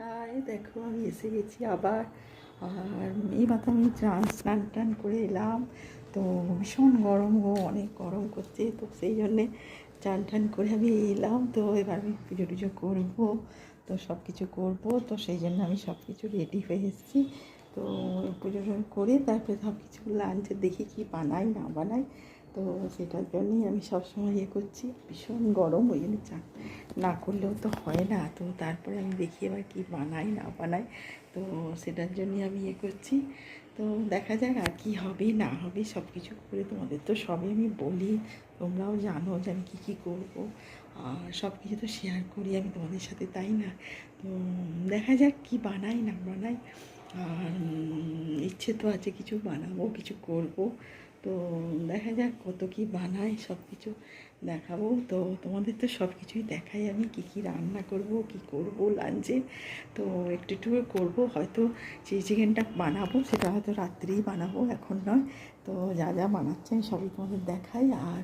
High, দেখো আমি এসে গেছি আবার। আর এইমাত্র আমি স্নান টান করে এলাম। তো ভীষণ গরম গো, অনেক গরম করছে, তো সেই জন্যে চান টান করে আমি এলাম। তো এবার আমি পুজো টুজো করবো, তো সব কিছু করবো, তো সেই জন্য আমি সব কিছু রেডি হয়ে এসেছি। তো পুজো করে তারপরে সব কিছু লাঞ্চে দেখি কি বানাই না বানাই। তো সেটার জন্যই আমি সবসময় করছি। ভীষণ গরম, ওই জন্য চা না করলেও তো হয় না। তো তারপরে আমি দেখি এবার কী বানাই না বানাই, তো সেটার জন্যই আমি করছি। তো দেখা যাক আর কী হবে না হবে, সব কিছু করে তোমাদের তো সবই আমি বলি, তোমরাও জানো যে আমি কী কী করবো, আর সব কিছু তো শেয়ার করি আমি তোমাদের সাথে, তাই না? তো দেখা যাক কী বানাই না বানাই। আর ইচ্ছে তো আছে কিছু বানাবো, কিছু করব। তো দেখা যাক কত কী বানাই, সব কিছু দেখাবো। তো তোমাদের তো সব কিছুই দেখাই আমি, কী কী রান্না করব, কি করব লাঞ্চে। তো একটু একটু করবো, হয়তো চিলি চিকেনটা বানাবো, সেটা হয়তো রাত্রেই বানাবো, এখন নয়। তো যা যা বানাচ্ছি আমি সবই তোমাদের দেখাই। আর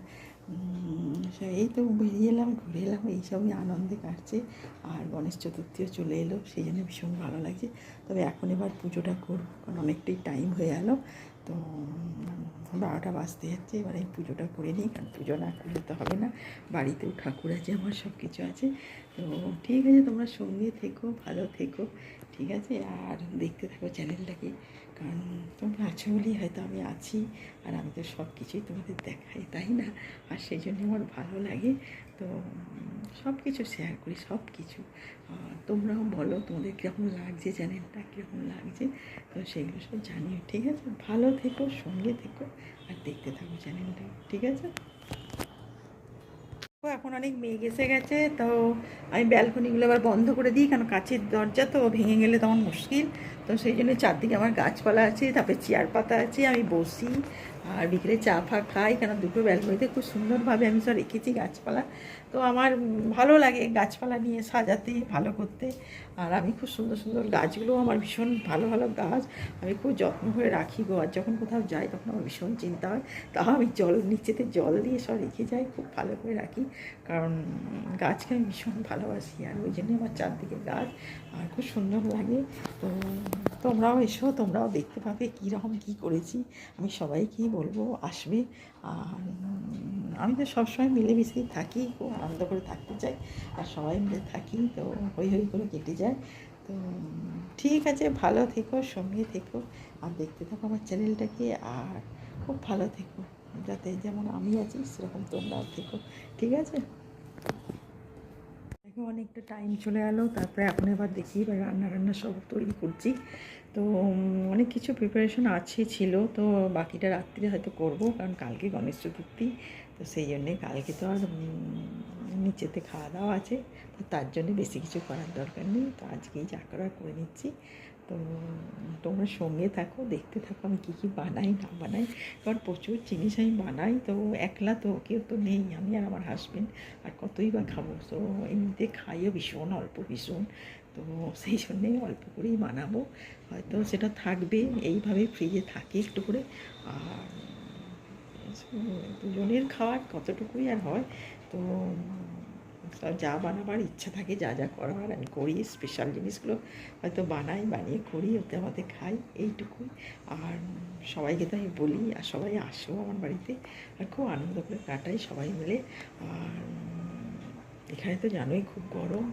এই তো বেরিয়ে এলাম, ঘুরে এলাম, এইসবই আনন্দে কাটছে। আর গণেশ চতুর্থীও চলে এলো, সেই জন্য ভীষণ ভালো লাগছে। তবে এখন এবার পুজোটা করবো, কারণ অনেকটাই টাইম হয়ে গেল। তো 12টা বাজতে যাচ্ছে, এবার এই পুজোটা করে নিই, কারণ পুজো না করলে তো হবে না। বাড়িতেও ঠাকুর আছে, আমার সব কিছু আছে। তো ঠিক আছে, তোমরা সঙ্গে থেকো, ভালো থেকো, ঠিক আছে? আর দেখতে থাকো চ্যানেলটাকে, কারণ তোমরা আছো বলেই হয়তো আমি আছি। আর আমি তো সব কিছুই তোমাদের দেখাই, তাই না? আর সেই জন্য আমার ভালো লাগে। তো সব কিছু শেয়ার করি, সব কিছু। তোমরাও বলো তোমাদের কীরকম লাগছে, চ্যানেলটা কীরকম লাগছে, তো সেগুলো সব জানিও, ঠিক আছে? ভালো থেকো, সঙ্গে থেকো, আর দেখতে থাকো চ্যানেলটা, ঠিক আছে? এখন অনেক মেঘ এসে গেছে, তো আমি ব্যালকনিগুলো আবার বন্ধ করে দিই, কারণ কাচের দরজা তো ভেঙে গেলে তখন মুশকিল। তো সেই জন্য চারদিকে আমার গাছপালা আছে, তারপরে চেয়ার পাতা আছে, আমি বসি আর বিকেলে চা ফা খাই, কারণ দুটো ব্যালকনিতে খুব সুন্দরভাবে আমি সব রেখেছি গাছপালা। তো আমার ভালো লাগে গাছপালা নিয়ে সাজাতে, ভালো করতে। আর আমি খুব সুন্দর সুন্দর গাছগুলো, আমার ভীষণ ভালো ভালো গাছ, আমি খুব যত্ন করে রাখি গো। আর যখন কোথাও যাই তখন আমার ভীষণ চিন্তা হয়, তাও আমি নিচেতে জল দিয়ে সব রেখে যাই, খুব ভালো করে রাখি, কারণ গাছকে আমি ভীষণ ভালোবাসি। আর ওই জন্যই আমার চারদিকে গাছ, আর খুব সুন্দর লাগে। তো তোমরাও এসো, তোমরাও দেখতে পাবে কীরকম কী করেছি। আমি সবাইকেই বলবো আসবে। আর আমি তো সবসময় মিলেমিশেই থাকি, খুব আনন্দ করে থাকতে চাই, আর সবাই মিলে থাকি, তো হই হই করে কেটে যায়। তো ঠিক আছে, ভালো থেকো, সঙ্গে থেকো, আর দেখতে থাকো আমার চ্যানেলটাকে। আর খুব ভালো থেকো, যাতে যেমন আমি আছি সেরকম তোমরাও থেকো, ঠিক আছে? দেখো অনেকটা টাইম চলে গেলো, তারপরে এখন এবার দেখি এবার রান্না সব তৈরি করছি। তো অনেক কিছু প্রিপারেশন ছিল, তো বাকিটা রাত্রে হয়তো করব, কারণ কালকে গণেশ চতুর্থী। তো সেই জন্যে কালকে তো আর নিচেতে খাওয়া দাওয়া আছে, তো তার জন্যে বেশি কিছু করার দরকার নেই। তো আজকেই যা করার করে নিচ্ছি। তো তোমরা সঙ্গে থাকো, দেখতে থাকো আমি কী কী বানাই না বানাই, কারণ প্রচুর জিনিস আমি বানাই। তো একলা তো কেউ তো নেই, আমি আর আমার হাজব্যান্ড, আর কতই বা খাবো। তো এমনিতে খাইও ভীষণ অল্প, ভীষণ। তো সেই জন্যেই অল্প করেই বানাবো, হয়তো সেটা থাকবে এইভাবে ফ্রিজে থাকে একটু করে। আর দুজনের খাওয়ার কতটুকুই আর হয়। তো যা বানাবার ইচ্ছা থাকে, যা যা করার আমি করি, স্পেশাল জিনিসগুলো হয়তো বানিয়ে করি, ওতে আমাদের খাই, এইটুকুই। আর সবাইকে তো আমি বলি, আর সবাই আসেও আমার বাড়িতে, আর খুব আনন্দ করে কাটাই সবাই মিলে। আর এখানে তো জানোই খুব গরম,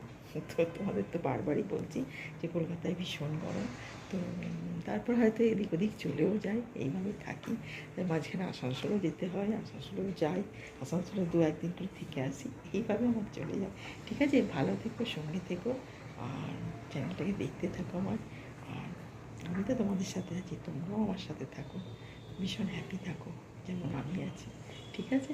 তো তোমাদের তো বারবারই বলছি যে কলকাতায় ভীষণ গরম। তো তারপর হয়তো এদিক ওদিক চলেও যাই, এইভাবেই থাকি। মাঝখানে আসানসোলও যেতে হয়, আসানসোলেও যাই, আসানসোলে 2-1 দিন করে থেকে আসি, এইভাবে আমার চলে যায়, ঠিক আছে? ভালো থেকো, সঙ্গে থেকো, আর চ্যানেলটাকে দেখতে থাকো আমার। আর আমি তো তোমাদের সাথে আছি, তোমরাও আমার সাথে থাকো, ভীষণ হ্যাপি থাকো যেমন আমি আছি, ঠিক আছে?